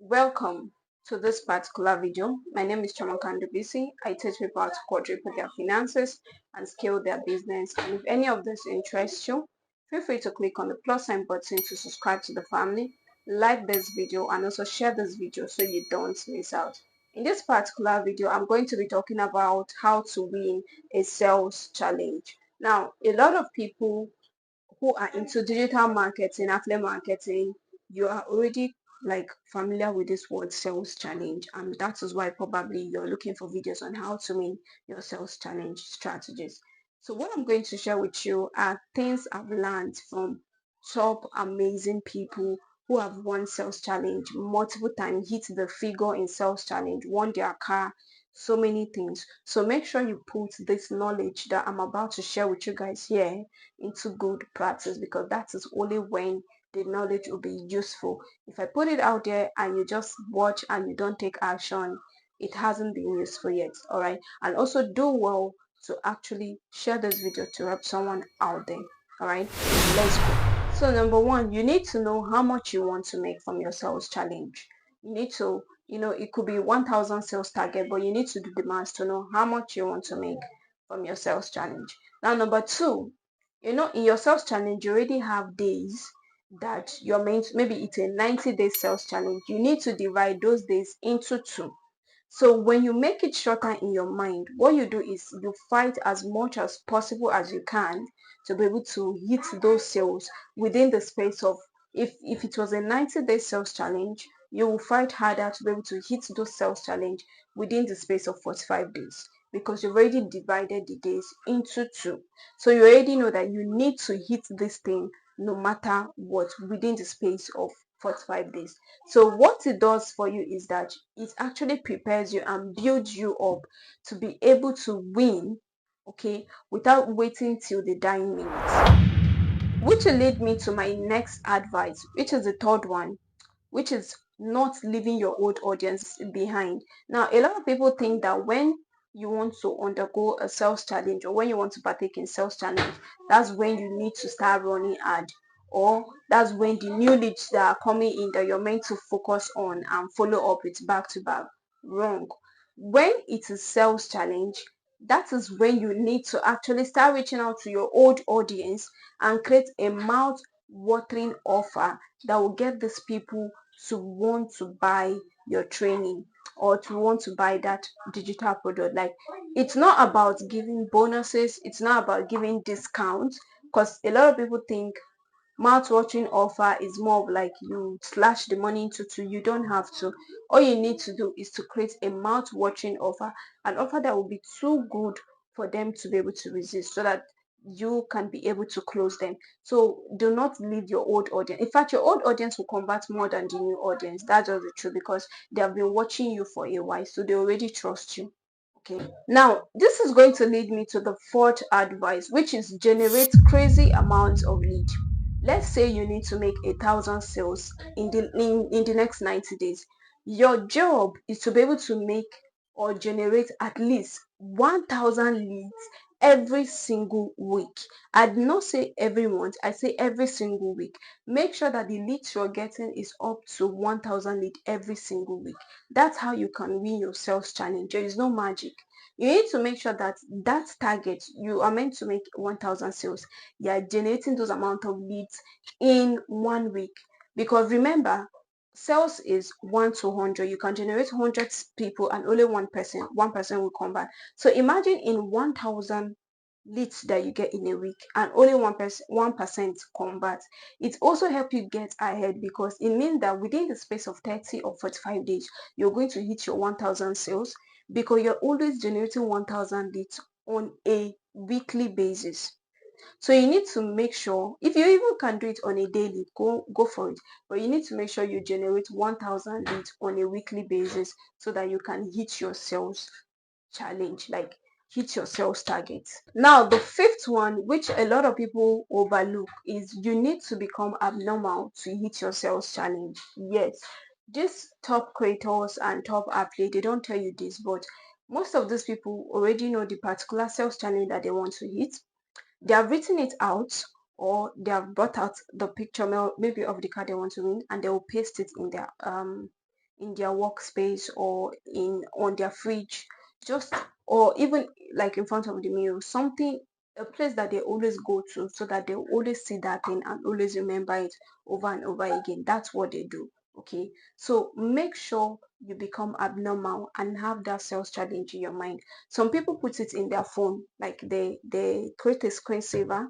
Welcome to this particular video. My name is Chamakando BC. I teach people how to quadruple their finances and scale their business. And if any of this interests you, feel free to click on the plus sign button to subscribe to the family, like this video, and also share this video so you don't miss out. In this particular video, I'm going to be talking about how to win a sales challenge. Now, a lot of people who are into digital marketing, affiliate marketing, you are already like familiar with this word sales challenge, and that is why probably you're looking for videos on how to win your sales challenge strategies. So what I'm going to share with you are things I've learned from top amazing people who have won sales challenge multiple times, hit the figure in sales challenge, won their car, so many things. So make sure you put this knowledge that I'm about to share with you guys here into good practice, because that is only when the knowledge will be useful. If I put it out there and you just watch and you don't take action, it hasn't been useful yet. All right. And also do well to actually share this video to help someone out there. All right. Let's go. So number one, you need to know how much you want to make from your sales challenge. You need to, it could be 1,000 sales target, but you need to do the math to know how much you want to make from your sales challenge. Now, number two, in your sales challenge, you already have days that you're meant, maybe it's a 90-day sales challenge. You need to divide those days into two. So when you make it shorter in your mind, what you do is you fight as much as possible as you can to be able to hit those sales within the space of, if it was a 90-day sales challenge, you will fight harder to be able to hit those sales challenge within the space of 45 days, because you've already divided the days into two. So you already know that you need to hit this thing no matter what within the space of 45 days. So what it does for you is that it actually prepares you and builds you up to be able to win, okay, without waiting till the dying minute. Which will lead me to my next advice, which is the third one, which is not leaving your old audience behind. Now, a lot of people think that when you want to undergo a sales challenge, or when you want to partake in sales challenge, that's when you need to start running ad, or that's when the new leads that are coming in that you're meant to focus on and follow up with back to back. Wrong. When it is sales challenge, that is when you need to actually start reaching out to your old audience and create a mouth watering offer that will get these people to want to buy your training or to want to buy that digital product. Like, it's not about giving bonuses, it's not about giving discounts, because a lot of people think mouth watering offer is more of like you slash the money into two. You don't have to. All you need to do is to create a mouth watering offer, an offer that will be too good for them to be able to resist, so that you can be able to close them. So do not leave your old audience. In fact, your old audience will convert more than the new audience. That's just the truth, because they have been watching you for a while, so they already trust you. Okay. Now, this is going to lead me to the fourth advice, which is generate crazy amounts of lead. Let's say you need to make 1,000 sales in the next 90 days. Your job is to be able to make or generate at least 1,000 leads every single week. I did not say every month, I say every single week. Make sure that the leads you're getting is up to 1,000 leads every single week. That's how you can win your sales challenge. There is no magic. You need to make sure that that target, you are meant to make 1,000 sales, you are generating those amount of leads in 1 week. Because remember, sales is 1 to 100. You can generate 100 people and only one person will convert. So imagine in 1,000 leads that you get in a week and only 1% convert. It also help you get ahead, because it means that within the space of 30 or 45 days, you're going to hit your 1,000 sales, because you're always generating 1,000 leads on a weekly basis. So you need to make sure, if you even can do it on a daily, go for it. But you need to make sure you generate 1,000 leads on a weekly basis, so that you can hit your sales challenge, like hit your sales target. Now, the fifth one, which a lot of people overlook, is you need to become abnormal to hit your sales challenge. Yes, these top creators and top athletes, they don't tell you this, but most of these people already know the particular sales challenge that they want to hit. They have written it out, or they have brought out the picture maybe of the car they want to win, and they will paste it in their in their workspace or in on their fridge, just or even like in front of the mirror, something, a place that they always go to so that they always see that thing and always remember it over and over again. That's what they do. Okay, so make sure you become abnormal and have that sales challenge in your mind. Some people put it in their phone, like they create a screensaver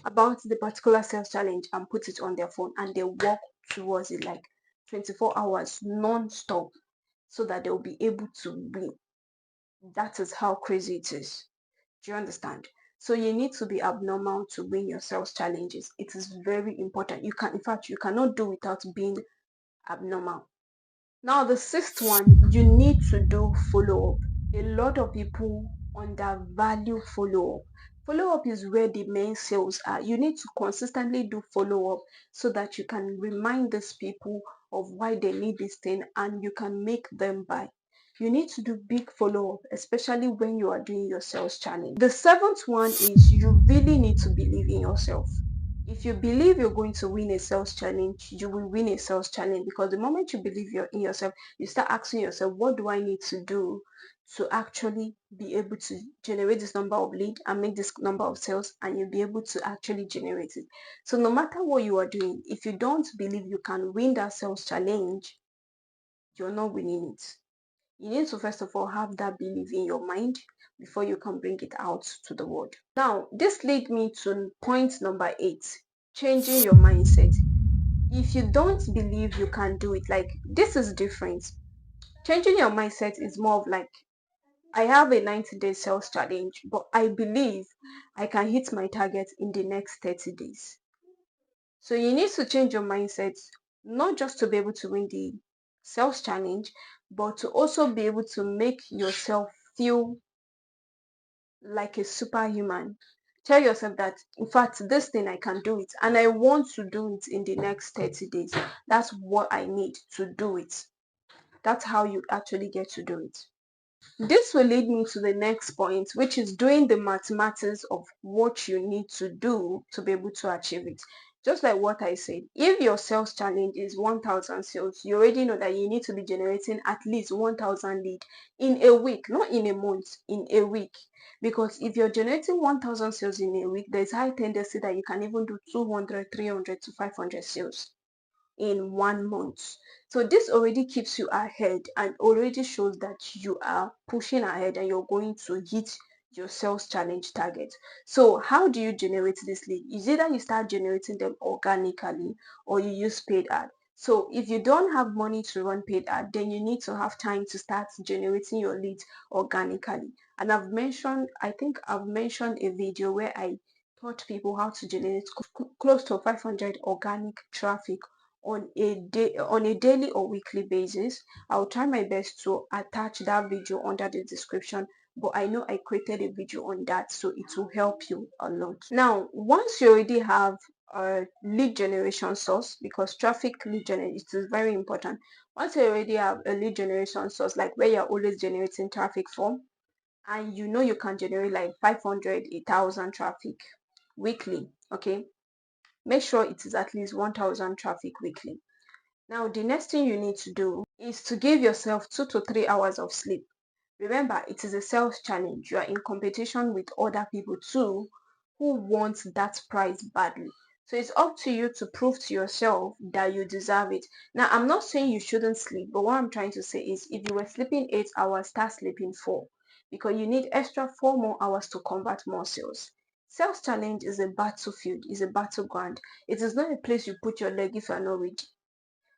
about the particular sales challenge and put it on their phone, and they walk towards it like 24 hours non-stop so that they'll be able to win. That is how crazy it is. Do you understand? So you need to be abnormal to win your sales challenges. It is very important. You can, in fact, you cannot do without being abnormal. Now, the sixth one, you need to do follow up. A lot of people undervalue follow up. Follow up is where the main sales are. You need to consistently do follow up so that you can remind these people of why they need this thing and you can make them buy. You need to do big follow up, especially when you are doing your sales challenge. The seventh one is you really need to believe in yourself. If you believe you're going to win a sales challenge, you will win a sales challenge, because the moment you believe you're in yourself, you start asking yourself, what do I need to do to actually be able to generate this number of lead and make this number of sales, and you'll be able to actually generate it. So no matter what you are doing, if you don't believe you can win that sales challenge, you're not winning it. You need to first of all have that belief in your mind before you can bring it out to the world. Now, this leads me to point number 8, changing your mindset. If you don't believe you can do it, like, this is different. Changing your mindset is more of like, I have a 90-day sales challenge, but I believe I can hit my target in the next 30 days. So you need to change your mindset, not just to be able to win the sales challenge, but to also be able to make yourself feel like a superhuman. Tell yourself that, in fact, this thing I can do it and I want to do it in the next 30 days. That's what I need to do it. That's how you actually get to do it. This will lead me to the next point, which is doing the mathematics of what you need to do to be able to achieve it. Just like what I said, if your sales challenge is 1,000 sales, you already know that you need to be generating at least 1,000 lead in a week, not in a month, in a week. Because if you're generating 1,000 sales in a week, there's high tendency that you can even do 200, 300 to 500 sales in 1 month. So this already keeps you ahead and already shows that you are pushing ahead and you're going to hit your sales challenge target. So how do you generate this lead? Is either you start generating them organically or you use paid ad. So if you don't have money to run paid ad, then you need to have time to start generating your leads organically. And I think I've mentioned a video where I taught people how to generate close to 500 organic traffic on a daily or weekly basis. I'll try my best to attach that video under the description, but I know I created a video on that, so it will help you a lot. Now, once you already have a lead generation source, because traffic lead generation is very important. Once you already have a lead generation source, like where you're always generating traffic from, and you know you can generate like 500, 1,000 traffic weekly, okay, make sure it is at least 1,000 traffic weekly. Now, the next thing you need to do is to give yourself 2 to 3 hours of sleep. Remember, it is a sales challenge. You are in competition with other people too who want that prize badly. So it's up to you to prove to yourself that you deserve it. Now, I'm not saying you shouldn't sleep, but what I'm trying to say is if you were sleeping 8 hours, start sleeping 4, because you need extra 4 more hours to convert more sales. Sales challenge is a battlefield, is a battleground. It is not a place you put your leg if you are not ready.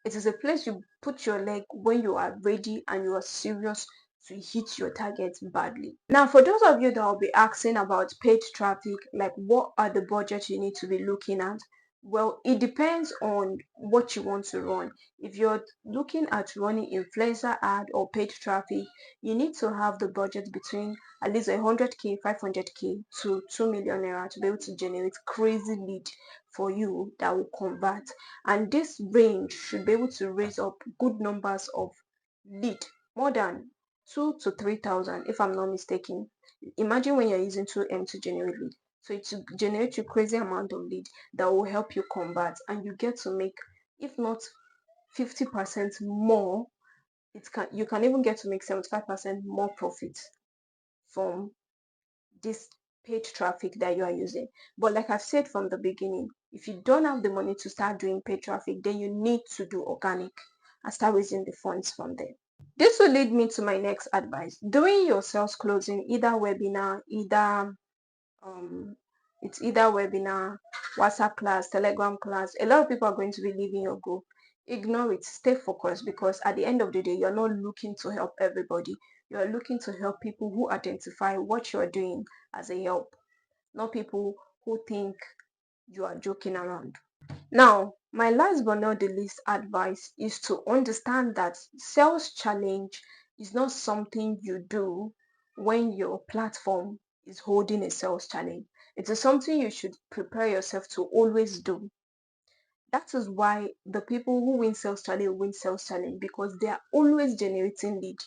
It is a place you put your leg when you are ready and you are serious to hit your targets badly. Now, for those of you that will be asking about paid traffic, like what are the budgets you need to be looking at? Well, it depends on what you want to run. If you're looking at running influencer ad or paid traffic, you need to have the budget between at least 100k, 500k to 2 million naira to be able to generate crazy lead for you that will convert. And this range should be able to raise up good numbers of lead, more than 2 to 3,000 if I'm not mistaken. Imagine when you're using 2M to generate lead, so it will generate you crazy amount of lead that will help you convert, and you get to make, if not 50% more you can even get to make 75% more profit from this paid traffic that you are using. But like I've said from the beginning, if you don't have the money to start doing paid traffic, then you need to do organic and start raising the funds from there. This will lead me to my next advice. Doing your sales closing, either webinar, um either webinar, WhatsApp class, Telegram class. A lot of people are going to be leaving your group. Ignore it. Stay focused, because at the end of the day, you're not looking to help everybody. You're looking to help people who identify what you're doing as a help, not people who think you are joking around. Now, my last but not the least advice is to understand that sales challenge is not something you do when your platform is holding a sales challenge. It is something you should prepare yourself to always do. That is why the people who win sales challenge, because they are always generating lead.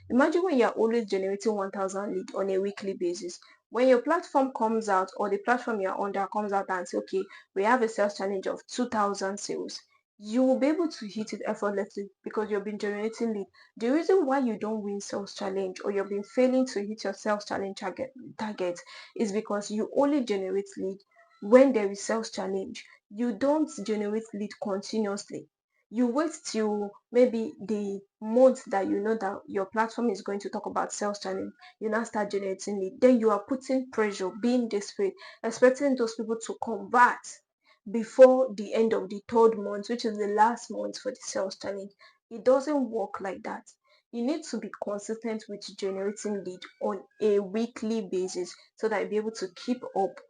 Imagine when you are always generating 1,000 lead on a weekly basis. When your platform comes out, or the platform you're under comes out and say, okay, we have a sales challenge of 2,000 sales, you will be able to hit it effortlessly because you've been generating lead. The reason why you don't win sales challenge, or you've been failing to hit your sales challenge target is because you only generate lead when there is sales challenge. You don't generate lead continuously. You wait till maybe the month that you know that your platform is going to talk about sales challenge. You now start generating lead. Then you are putting pressure, being desperate, expecting those people to convert before the end of the third month, which is the last month for the sales challenge. It doesn't work like that. You need to be consistent with generating lead on a weekly basis so that you'll be able to keep up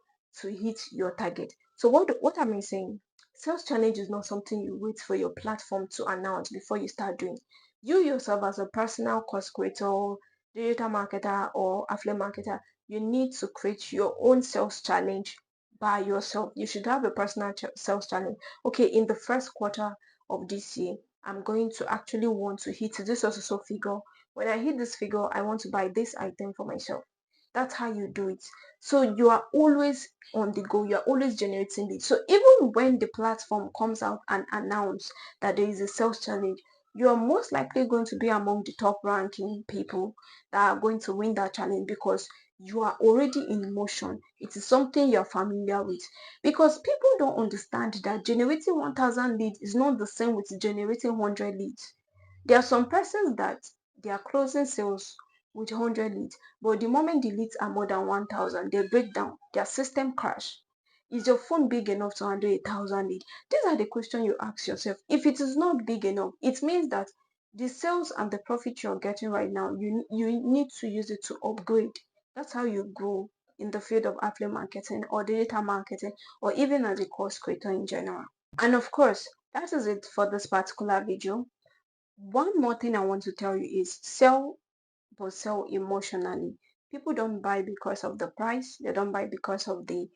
to hit your target. So what am I saying? Sales challenge is not something you wait for your platform to announce before you start doing. You yourself, as a personal course creator, digital marketer, or affiliate marketer, you need to create your own sales challenge by yourself. You should have a personal sales challenge. Okay, in the first quarter of this year, I'm going to actually want to hit this also figure. When I hit this figure, I want to buy this item for myself. That's how you do it. So you are always on the go. You are always generating leads. So even when the platform comes out and announce that there is a sales challenge, you are most likely going to be among the top ranking people that are going to win that challenge, because you are already in motion. It is something you're familiar with. Because people don't understand that generating 1,000 leads is not the same with generating 100 leads. There are some persons that they are closing sales with 100 leads, but the moment the leads are more than 1,000, they break down. Their system crash. Is your phone big enough to handle 1,000 leads? These are the questions you ask yourself. If it is not big enough, it means that the sales and the profit you're getting right now, you need to use it to upgrade. That's how you grow in the field of affiliate marketing or digital marketing, or even as a course creator in general. And of course, that is it for this particular video. One more thing I want to tell you is sell, but sell emotionally. People don't buy because of the price. They don't buy because of the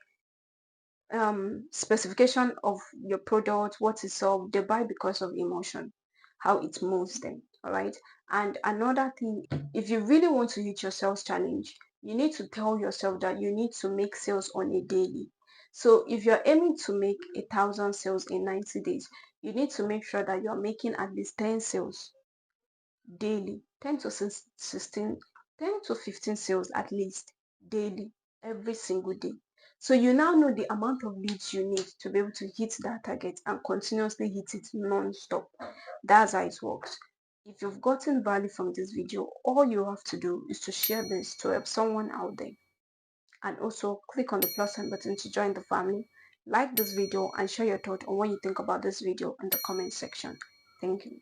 specification of your product, what is sold. They buy because of emotion, how it moves them. All right. And another thing, if you really want to hit your sales challenge, you need to tell yourself that you need to make sales on a daily. So if you're aiming to make 1,000 sales in 90 days, you need to make sure that you're making at least 10 sales daily, 10 to 16, 10 to 15 sales at least daily, every single day. So you now know the amount of leads you need to be able to hit that target and continuously hit it non-stop. That's how it works. If you've gotten value from this video, all you have to do is to share this to help someone out there. And also click on the plus sign button to join the family. Like this video and share your thought on what you think about this video in the comment section. Thank you.